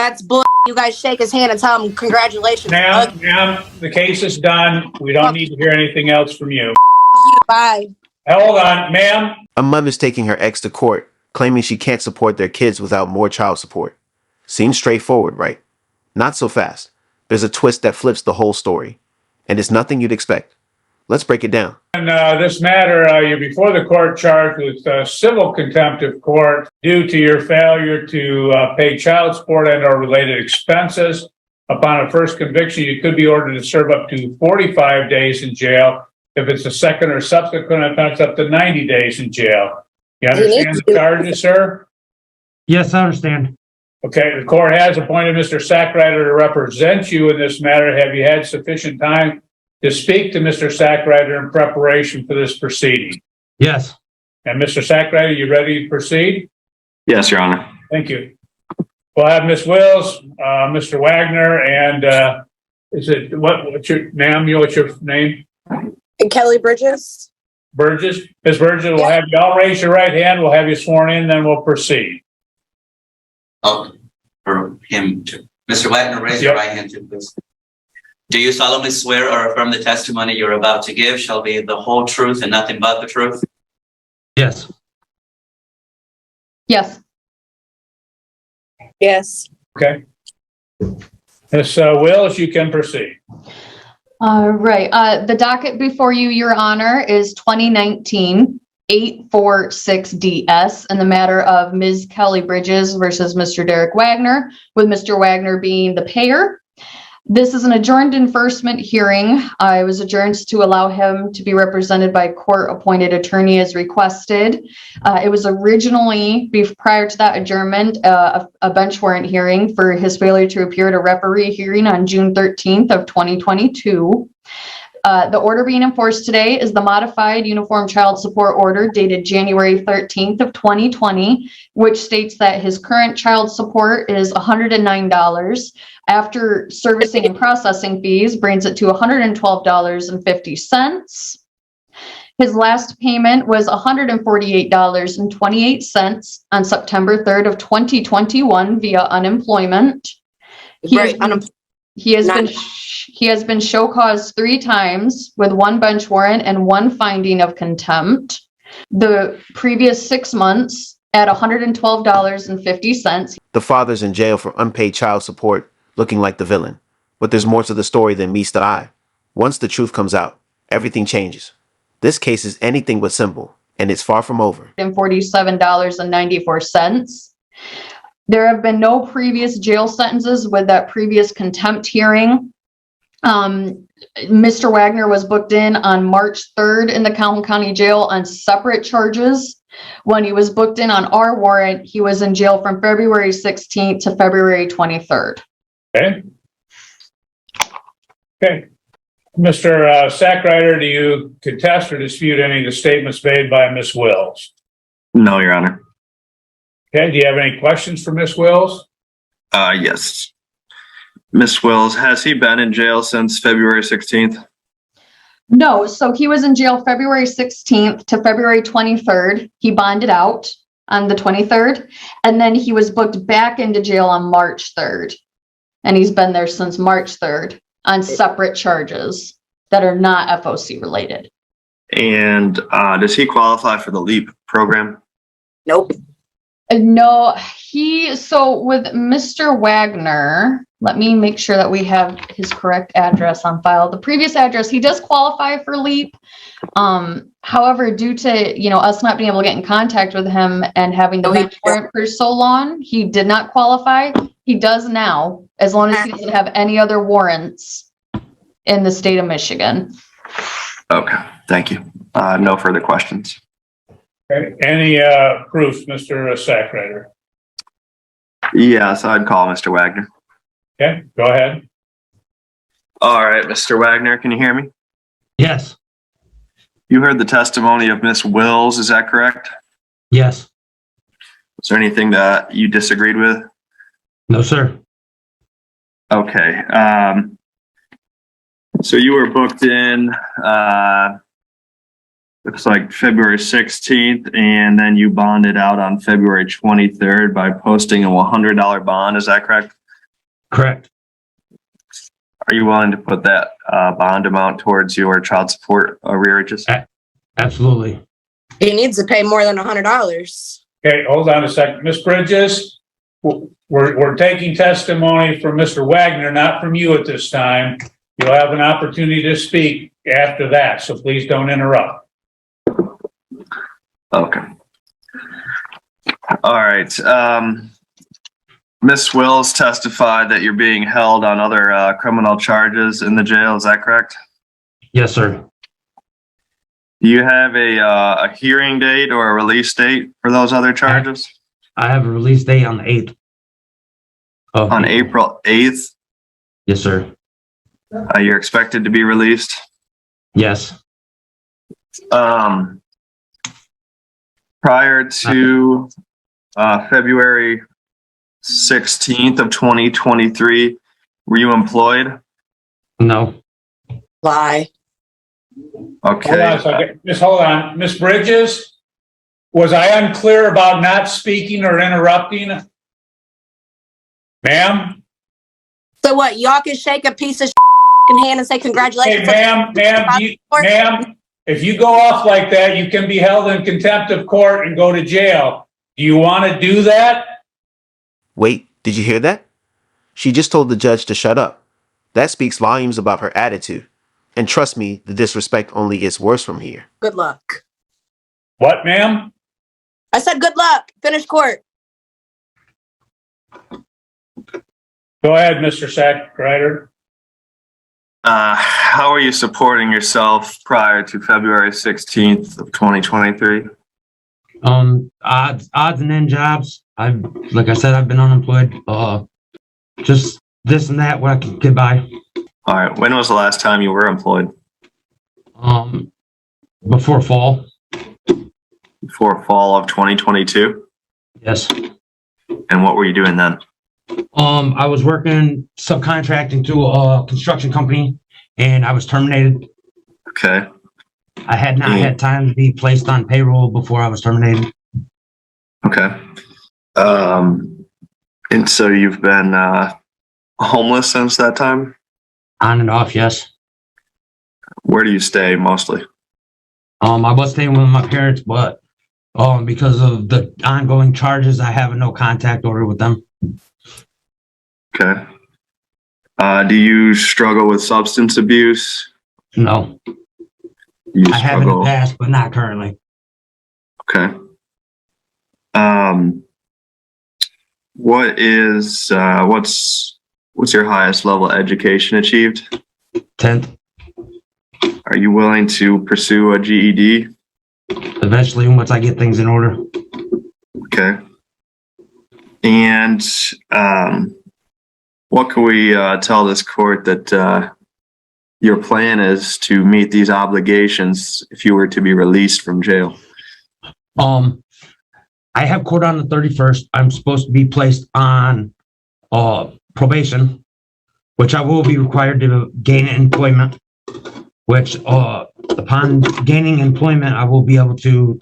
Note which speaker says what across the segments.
Speaker 1: That's bull. You guys shake his hand and tell him congratulations.
Speaker 2: Ma'am, the case is done. We don't need to hear anything else from you.
Speaker 1: Bye.
Speaker 2: Hold on, ma'am.
Speaker 3: A mother's taking her ex to court, claiming she can't support their kids without more child support. Seems straightforward, right? Not so fast. There's a twist that flips the whole story. And it's nothing you'd expect. Let's break it down.
Speaker 2: In this matter, you're before the court charged with civil contempt of court due to your failure to pay child support and or related expenses. Upon a first conviction, you could be ordered to serve up to 45 days in jail. If it's a second or subsequent offense, up to 90 days in jail. You understand the charges, sir?
Speaker 4: Yes, I understand.
Speaker 2: Okay, the court has appointed Mr. Sackrider to represent you in this matter. Have you had sufficient time to speak to Mr. Sackrider in preparation for this proceeding?
Speaker 4: Yes.
Speaker 2: And Mr. Sackrider, you ready to proceed?
Speaker 5: Yes, Your Honor.
Speaker 2: Thank you. We'll have Ms. Wills, Mr. Wagner, and what's your, ma'am, what's your name?
Speaker 1: And Kelly Bridges.
Speaker 2: Burgess. Ms. Burgess, we'll have you all raise your right hand. We'll have you sworn in, then we'll proceed.
Speaker 6: Oh, for him to. Mr. Wagner, raise your right hand too, please. Do you solemnly swear or affirm the testimony you're about to give shall be the whole truth and nothing but the truth?
Speaker 4: Yes.
Speaker 7: Yes.
Speaker 1: Yes.
Speaker 2: Okay. Ms. Wills, you can proceed.
Speaker 7: Right. The docket before you, Your Honor, is 2019-846-DS in the matter of Ms. Kelly Bridges versus Mr. Derek Wagner, with Mr. Wagner being the payer. This is an adjourned enforcement hearing. It was adjourned to allow him to be represented by court-appointed attorney as requested. It was originally, prior to that adjournment, a bench warrant hearing for his failure to appear at a referee hearing on June 13th of 2022. The order being enforced today is the modified Uniform Child Support Order dated January 13th of 2020, which states that his current child support is $109. After servicing and processing fees, brings it to $112.50. His last payment was $148.28 on September 3rd of 2021 via unemployment. He has been show cause 3 times with 1 bench warrant and 1 finding of contempt. The previous 6 months at $112.50.
Speaker 3: The father's in jail for unpaid child support, looking like the villain. But there's more to the story than meets the eye. Once the truth comes out, everything changes. This case is anything but simple, and it's far from over.
Speaker 7: $47.94. There have been no previous jail sentences with that previous contempt hearing. Mr. Wagner was booked in on March 3rd in the Calhoun County Jail on separate charges. When he was booked in on our warrant, he was in jail from February 16th to February 23rd.
Speaker 2: Okay. Okay. Mr. Sackrider, do you contest or dispute any of the statements made by Ms. Wills?
Speaker 5: No, Your Honor.
Speaker 2: Okay. Do you have any questions for Ms. Wills?
Speaker 5: Yes. Ms. Wills, has he been in jail since February 16th?
Speaker 7: No, so he was in jail February 16th to February 23rd. He bonded out on the 23rd, and then he was booked back into jail on March 3rd. And he's been there since March 3rd on separate charges that are not FOC related.
Speaker 5: And does he qualify for the LEAP program?
Speaker 1: Nope.
Speaker 7: No, so with Mr. Wagner, let me make sure that we have his correct address on file. The previous address, he does qualify for LEAP. However, due to, us not being able to get in contact with him and having the bench warrant for so long, he did not qualify. He does now, as long as he doesn't have any other warrants in the state of Michigan.
Speaker 5: Okay, thank you. No further questions.
Speaker 2: Okay. Any proofs, Mr. Sackrider?
Speaker 5: Yes, I'd call Mr. Wagner.
Speaker 2: Okay, go ahead.
Speaker 5: All right, Mr. Wagner, can you hear me?
Speaker 4: Yes.
Speaker 5: You heard the testimony of Ms. Wills, is that correct?
Speaker 4: Yes.
Speaker 5: Is there anything that you disagreed with?
Speaker 4: No, sir.
Speaker 5: Okay. So you were booked in, looks like February 16th, and then you bonded out on February 23rd by posting a $100 bond. Is that correct?
Speaker 4: Correct.
Speaker 5: Are you willing to put that bond amount towards your child support arrearages?
Speaker 4: Absolutely.
Speaker 1: He needs to pay more than $100.
Speaker 2: Okay, hold on a second. Ms. Bridges, we're taking testimony from Mr. Wagner, not from you at this time. You'll have an opportunity to speak after that, so please don't interrupt.
Speaker 5: Okay. All right. Ms. Wills testified that you're being held on other criminal charges in the jail. Is that correct?
Speaker 4: Yes, sir.
Speaker 5: Do you have a hearing date or a release date for those other charges?
Speaker 4: I have a release date on the 8th.
Speaker 5: On April 8th,
Speaker 4: Yes, sir.
Speaker 5: you're expected to be released.
Speaker 4: Yes.
Speaker 5: Prior to February 16th of 2023, were you employed?
Speaker 4: No.
Speaker 1: Lie.
Speaker 2: Hold on a
Speaker 5: Okay.
Speaker 2: second. Just hold on. Ms. Bridges, was I unclear about not speaking or interrupting? Ma'am?
Speaker 1: So what? Y'all can shake a piece of in hand and say
Speaker 2: Hey,
Speaker 1: congratulations.
Speaker 2: ma'am, if you go off like that, you can be held in contempt of court and go to jail. Do you want to do that?
Speaker 3: Wait, did you hear that? She just told the judge to shut up. That speaks volumes about her attitude. And trust me, the disrespect only gets worse from here.
Speaker 1: Good luck.
Speaker 2: What, ma'am?
Speaker 1: I said good luck. Finish court.
Speaker 2: Go ahead, Mr. Sackrider.
Speaker 5: How are you supporting yourself prior to February 16th of 2023?
Speaker 4: Odds and end jobs. Like I said, I've been unemployed. Just this and that, what I can get by.
Speaker 5: All right. When was the last time you were employed?
Speaker 4: Before fall.
Speaker 5: Before fall of 2022?
Speaker 4: Yes.
Speaker 5: And what were you doing then?
Speaker 4: I was working subcontracting to a construction company, and I was terminated.
Speaker 5: Okay.
Speaker 4: I had not had time to be placed on payroll before I was terminated.
Speaker 5: Okay. And so you've been homeless since that time?
Speaker 4: On and off, yes.
Speaker 5: Where do you stay mostly?
Speaker 4: I was staying with my parents, but because of the ongoing charges, I have a no contact order with them.
Speaker 5: Okay. Do you struggle with substance abuse?
Speaker 4: No,
Speaker 5: You
Speaker 4: I have in the past, but not currently.
Speaker 5: Okay. What's your highest level education achieved?
Speaker 4: 10th,
Speaker 5: Are you willing to pursue a GED?
Speaker 4: eventually, once I get things in order.
Speaker 5: Okay. And what can we tell this court that your plan is to meet these obligations if you were to be released from jail?
Speaker 4: I have court on the 31st. I'm supposed to be placed on probation, which I will be required to gain employment, which upon gaining employment, I will be able to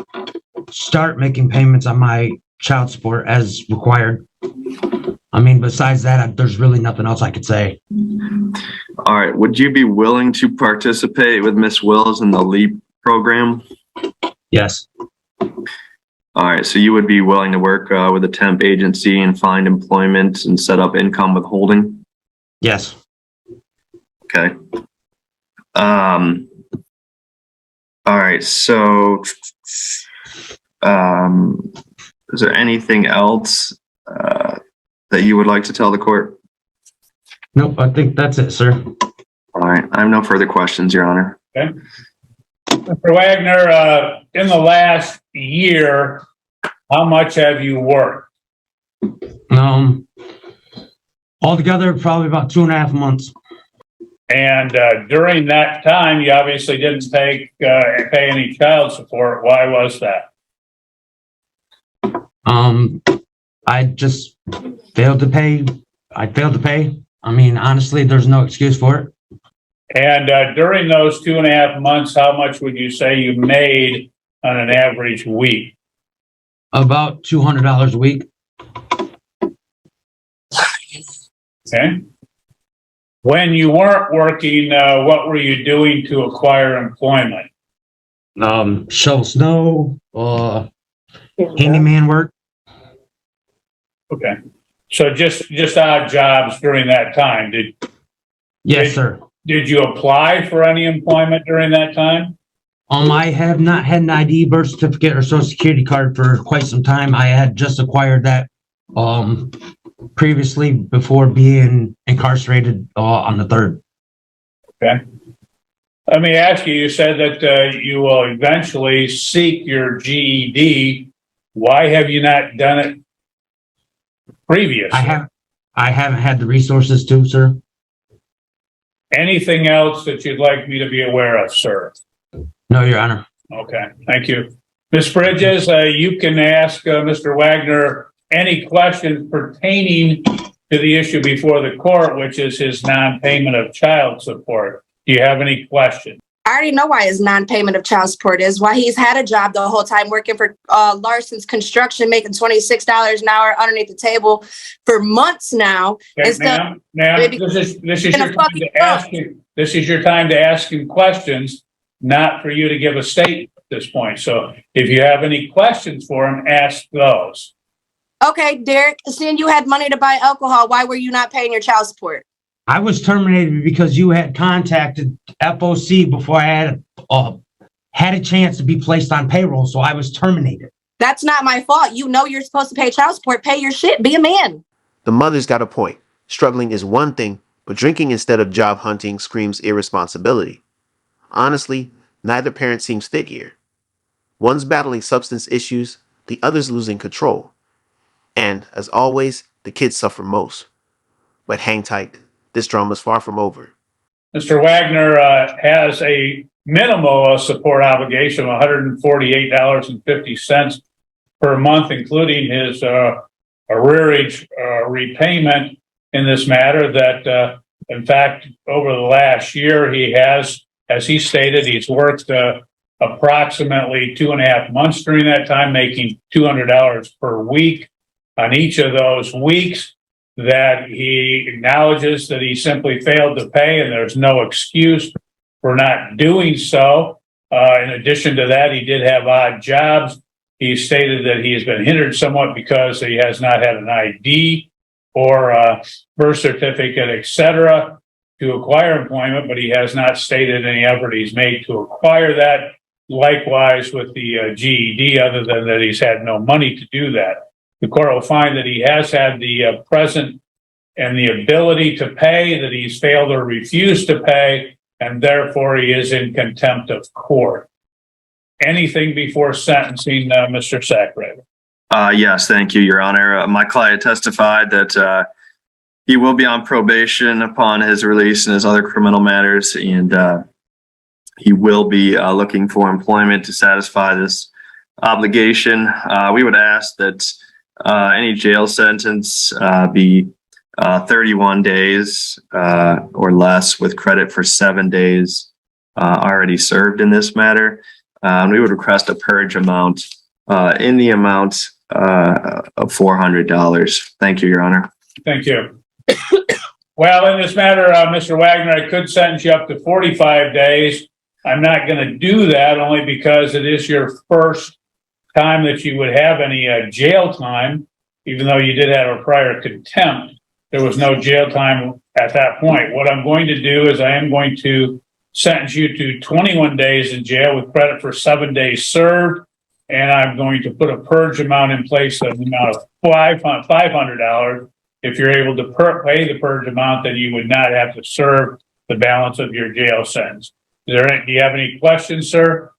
Speaker 4: start making payments on my child support as required. I mean, besides that, there's really nothing else I could say.
Speaker 5: All right. Would you be willing to participate with Miss Wills in the LEAP program?
Speaker 4: Yes.
Speaker 5: All right. So you would be willing to work with a temp agency and find employment and set up income withholding?
Speaker 4: Yes.
Speaker 5: Okay. All right. So, is there anything else that you would like to tell the court?
Speaker 4: Nope. I think that's it, sir.
Speaker 5: All right. I have no further questions, Your Honor.
Speaker 2: Okay. Mr. Wagner, in the last year, how much have you worked?
Speaker 4: Altogether, probably about 2.5 months.
Speaker 2: And during that time, you obviously didn't pay any child support. Why was that?
Speaker 4: I just failed to pay. I failed to pay. I mean, honestly, there's no excuse for it.
Speaker 2: And during those 2.5 months, how much would you say you made on an average week?
Speaker 4: About $200 a week.
Speaker 2: Okay. When you weren't working, what were you doing to acquire employment?
Speaker 4: Shovel snow, handyman work.
Speaker 2: Okay. So just odd jobs during that time.
Speaker 4: Yes, sir.
Speaker 2: Did you apply for any employment during that time?
Speaker 4: I have not had an ID, birth certificate, or social security card for quite some time. I had just acquired that, previously before being incarcerated, on the 3rd.
Speaker 2: Okay. Let me ask you, you said that you will eventually seek your GED. Why have you not done it previously?
Speaker 4: I haven't had the resources to, sir.
Speaker 2: Anything else that you'd like me to be aware of, sir?
Speaker 4: No, Your Honor.
Speaker 2: Okay, thank you. Ms. Bridges, you can ask Mr. Wagner any questions pertaining to the issue before the court, which is his non-payment of child support. Do you have any questions?
Speaker 1: I already know why his non-payment of child support is, why he's had a job the whole time working for Larson's Construction, making $26 an hour underneath the table for months now.
Speaker 2: Okay,
Speaker 1: And still-
Speaker 2: ma'am, this is your time to ask him. This is your time to ask him questions, not for you to give a statement at this point. So if you have any questions for him, ask those.
Speaker 1: Okay, Derek, seeing you had money to buy alcohol, why were you not paying your child support?
Speaker 4: I was terminated because you had contacted FOC before I had a chance to be placed on payroll, so I was terminated.
Speaker 1: That's not my fault. You know you're supposed to pay child support. Pay your shit. Be a man.
Speaker 3: The mother's got a point. Struggling is one thing, but drinking instead of job hunting screams irresponsibility. Honestly, neither parent seems fit here. One's battling substance issues, the other's losing control. And, as always, the kids suffer most. But hang tight. This drama's far from over.
Speaker 2: Mr. Wagner has a minimal support obligation of $148.50 per month, including his arrearage repayment in this matter that, in fact, over the last year, he has, as he stated, he's worked approximately 2.5 months during that time, making $200 per week. On each of those weeks, that he acknowledges that he simply failed to pay and there's no excuse for not doing so. In addition to that, he did have odd jobs. He stated that he has been hindered somewhat because he has not had an ID or a birth certificate, etc., to acquire employment, but he has not stated any effort he's made to acquire that. Likewise with the GED, other than that he's had no money to do that. The court will find that he has had the present and the ability to pay, that he's failed or refused to pay, and therefore he is in contempt of court. Anything before sentencing, Mr. Sackraven?
Speaker 5: Yes, thank you, Your Honor. My client testified that he will be on probation upon his release and his other criminal matters, and he will be looking for employment to satisfy this obligation. We would ask that any jail sentence be 31 days or less, with credit for 7 days already served in this matter. We would request a purge amount in the amount of $400. Thank you, Your Honor.
Speaker 2: Thank you. Well, in this matter, Mr. Wagner, I could sentence you up to 45 days. I'm not going to do that only because it is your first time that you would have any jail time, even though you did have a prior contempt. There was no jail time at that point. What I'm going to do is I am going to sentence you to 21 days in jail with credit for 7 days served, and I'm going to put a purge amount in place of the amount of $500. If you're able to pay the purge amount, then you would not have to serve the balance of your jail sentence. Do you have any questions, sir?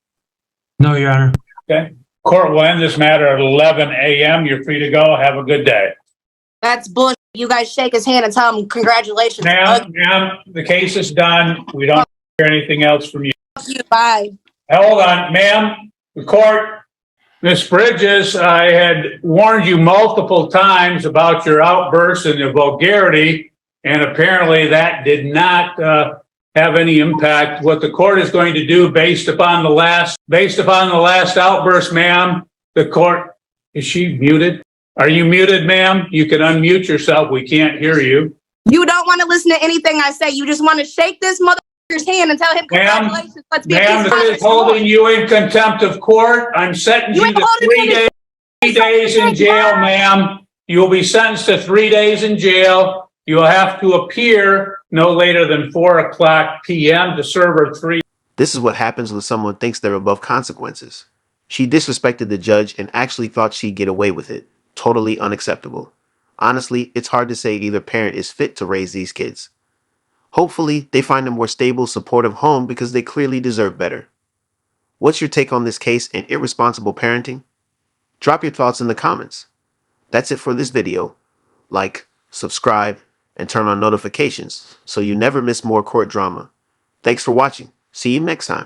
Speaker 4: No, Your Honor.
Speaker 2: Okay. Court will end this matter at 11 a.m. You're free to go. Have a good day.
Speaker 1: That's bullshit. You guys shake his hand and tell him congratulations.
Speaker 2: Ma'am, the case is done. We don't hear anything else from you.
Speaker 1: Fuck you. Bye.
Speaker 2: Hold on, ma'am. The court, Ms. Bridges, I had warned you multiple times about your outbursts and your vulgarity, and apparently that did not have any impact. What the court is going to do based upon the last outburst, ma'am, the court, is she muted? Are you muted, ma'am? You can unmute yourself. We can't hear you.
Speaker 1: You don't want to listen to anything I say. You just want to shake this motherfucker's hand and tell him
Speaker 2: Ma'am,
Speaker 1: congratulations. Let's be
Speaker 2: Ma'am, this is holding you in contempt of court. I'm sentencing you
Speaker 1: ain't
Speaker 2: to
Speaker 1: holding me
Speaker 2: 3 days in jail, ma'am. You will be sentenced to 3 days in jail. You will have to appear no later than 4:00 p.m. to serve her 3.
Speaker 3: This is what happens when someone thinks they're above consequences. She disrespected the judge and actually thought she'd get away with it. Totally unacceptable. Honestly, it's hard to say either parent is fit to raise these kids. Hopefully, they find a more stable, supportive home because they clearly deserve better. What's your take on this case and irresponsible parenting? Drop your thoughts in the comments. That's it for this video. Like, subscribe, and turn on notifications so you never miss more court drama. Thanks for watching. See you next time.